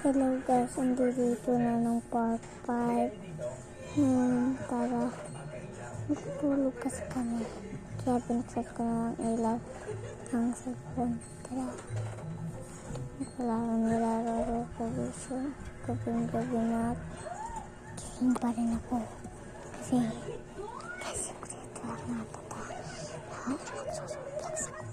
Hello guys, andito na ng part 5 para matulog kasi kami. Kaya pinakset ko na ng ilaw ng cellphone. Tara, wala nang nilalaro ko gusto. Gabi na gising pa rin ako. Kasi ko dito lang natata. Magsusuplak sa ko.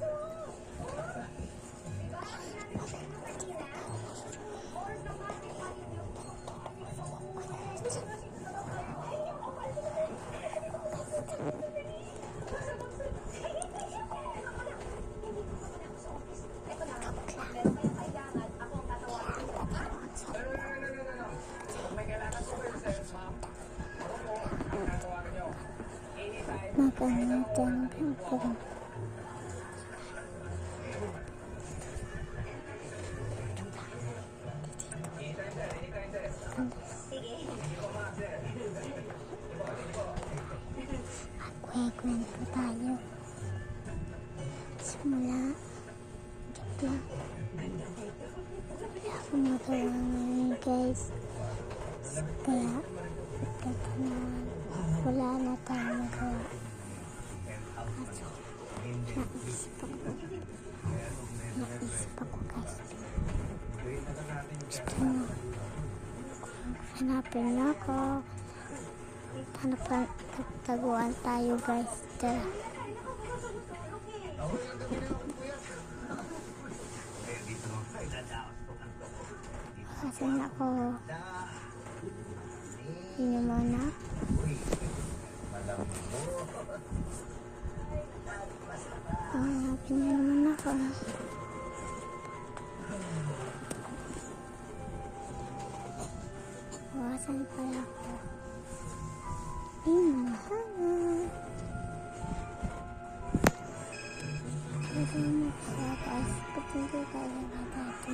Makanya jangan pulang. Kwento tayo. Simula. Joke lang. Wala akong magawa ngayon guys. Kaya wala na tayo magawa. Kaso naisip ako guys. Gusto nyo hanapin na ako. Hanapan, taguan tayo guys. Tara. Kasi na ako hinumana. Hanapin na naman ako. Wasan pala ako. Hinumana. Ito mo sa taas. Patungo tayo na tayo.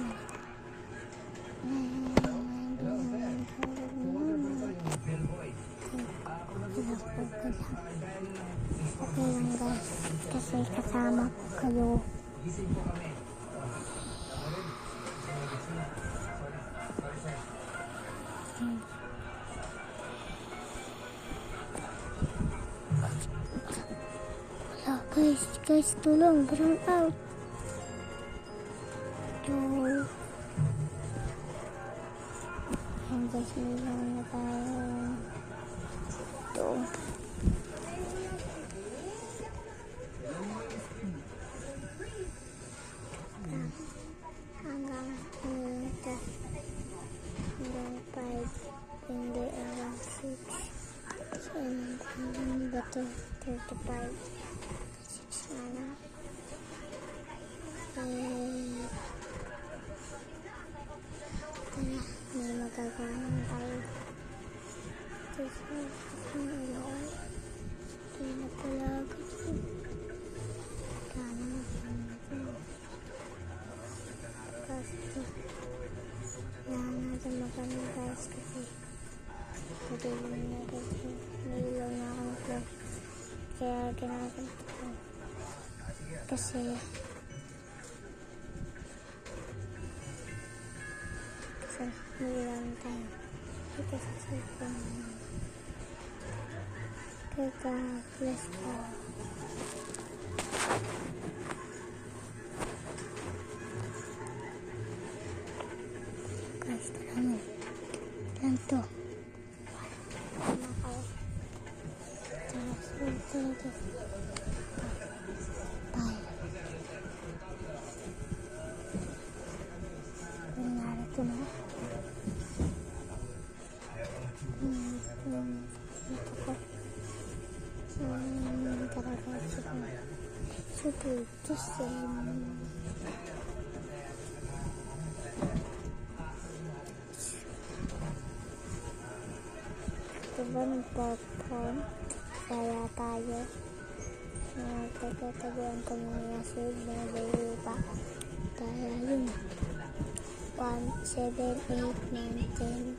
Okay lang guys, kasi kasama ko kayo. Wala guys, tulong, brown out. Ayan guys, nilang na tayo. Ito. Hanggang ito. Hanggang 5. Hindi hanggang 6. And bato 35. 6 na na. May magagawa naman tayo. Kasi ang ilaw. Hindi na pala kasi. Kaya naman ito. Kasi kaya natin magano guys kasi patuloy na kasi may ilaw na akong vlog. Kaya ginaganto ko. Kasi nilang tayo ito sa cellphone kaya plus ko guys lang to narito na super diba nagpapon kaya tayo nagtagataguan kami ng asid na bayupa kaya yun 1, 7, 8, 9, 10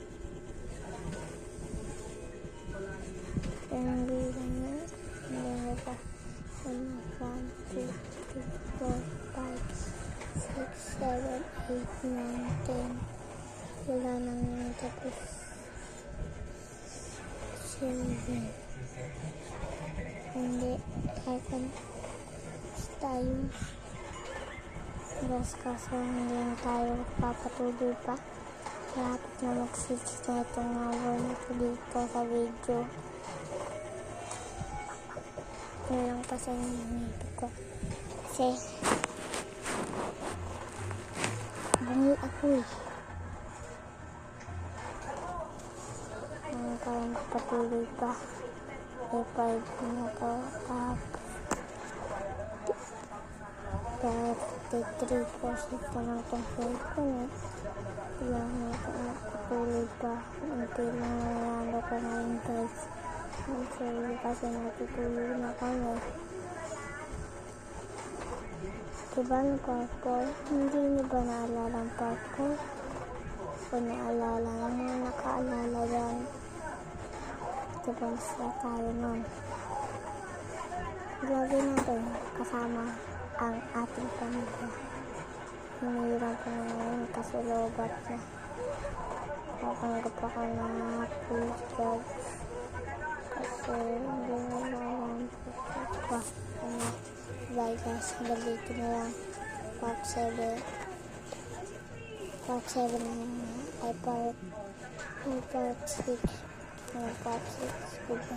and bilang na pa 1, 2, 3, 4, 5, 6, 7, 8, 9, 10 Wala nang tapos. 7. Hindi. Kahit ano. Tayo. Kaso hindi na tayo papatuloy pa. Malapit na mag-switch na itong hour na ito dito sa video. Yun lang kasi nangyayari ko. Kasi bungi ako eh. Parang patuloy pa. A5 na ito. Dahil 53% pa lang itong cellphone eh. Wala na ito patuloy pa. Unti lang nangyayari ko ngayon guys. I'm sorry kasi natutuloy na kami. Diba ng purple? Hindi niyo ba naalala ang purple? O naalala? Ang mga nakaalala yan. Diba masaya tayo nun? Lagi natin kasama ang ating pamilya. Hinihirap ko na ngayon kasi lobat na. Natanggap ako ng police judge. Kasi hindi na alam ko. Bye guys, hanggang dito na lang. Part 7. Part 7 na lang. Ay part 6. Part 6. Goodbye.